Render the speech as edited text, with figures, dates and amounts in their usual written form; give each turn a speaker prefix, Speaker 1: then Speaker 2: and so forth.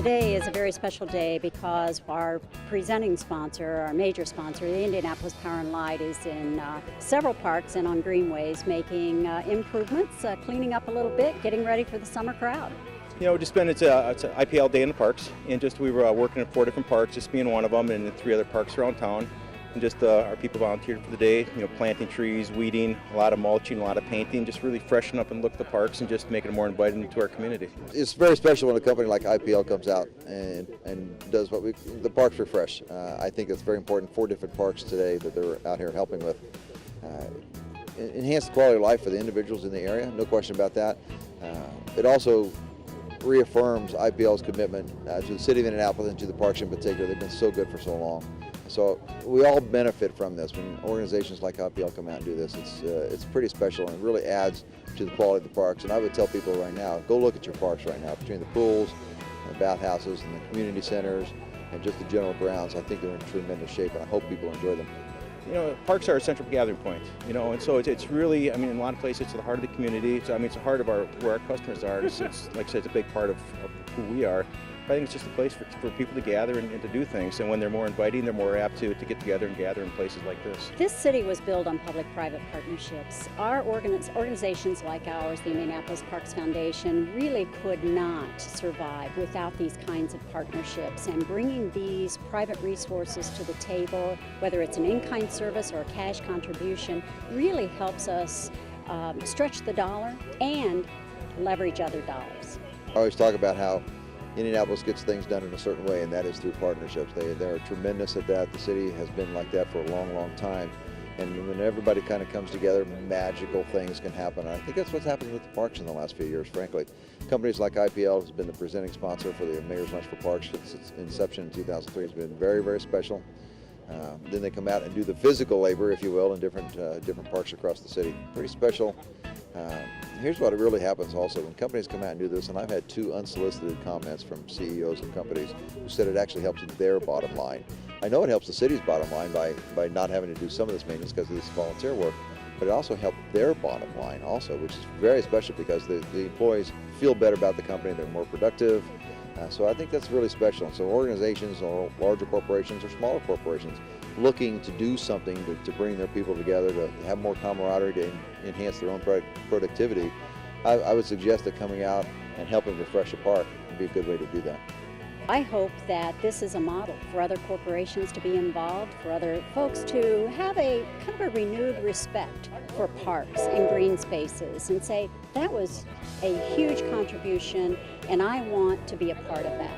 Speaker 1: Today is a very special day because our presenting sponsor, our major sponsor, the Indianapolis Power and Light, is in several parks and on greenways making improvements, cleaning up a little bit, getting ready for the summer crowd.
Speaker 2: You know, it's an IPL day in the parks, and we were working in 4 different parks, just being one of them, and 3 other parks around town. And our people volunteered for the day, planting trees, weeding, a lot of mulching, a lot of painting, just really freshen up and look the parks and just making it more inviting to our community.
Speaker 3: It's very special when a company like IPL comes out and does the parks refresh. I think it's very important. 4 different parks today that they're out here helping with. Enhance the quality of life for the individuals in the area, no question about that. It also reaffirms IPL's commitment to the city of Indianapolis and to the parks in particular. They've been so good for so long. So we all benefit from this. When organizations like IPL come out and do this, it's pretty special and it really adds to the quality of the parks. And I would tell people right now, go look at your parks right now. Between the pools, and the bathhouses, and the community centers, and just the general grounds, I think they're in tremendous shape, and I hope people enjoy them.
Speaker 2: Parks are a central gathering point, and so it's really, in a lot of places, it's the heart of the community. So, it's the heart of where our customers are. It's like I said, it's a big part of who we are. I think it's just a place for people to gather and to do things. And when they're more inviting, they're more apt to get together and gather in places like this.
Speaker 1: This city was built on public-private partnerships. Our organizations like ours, the Indianapolis Parks Foundation, really could not survive without these kinds of partnerships. And bringing these private resources to the table, whether it's an in-kind service or a cash contribution, really helps us stretch the dollar and leverage other dollars.
Speaker 3: I always talk about how Indianapolis gets things done in a certain way, and that is through partnerships. They're tremendous at that. The city has been like that for a long, long time. And when everybody kind of comes together, magical things can happen. And I think that's what's happened with the parks in the last few years, frankly. Companies like IPL has been the presenting sponsor for the Mayor's Lunch for Parks since its inception in 2003. It's been very, very special. Then they come out and do the physical labor, if you will, in different parks across the city. Pretty special. Here's what really happens also when companies come out and do this, and I've had 2 unsolicited comments from CEOs of companies who said it actually helps their bottom line. I know it helps the city's bottom line by not having to do some of this maintenance because of this volunteer work, but it also helped their bottom line also, which is very special because the employees feel better about the company, they're more productive. So I think that's really special. So organizations or larger corporations or smaller corporations looking to do something to bring their people together, to have more camaraderie, to enhance their own productivity, I would suggest that coming out and helping refresh a park would be a good way to do that.
Speaker 1: I hope that this is a model for other corporations to be involved, for other folks to have a kind of a renewed respect for parks and green spaces and say, that was a huge contribution and I want to be a part of that.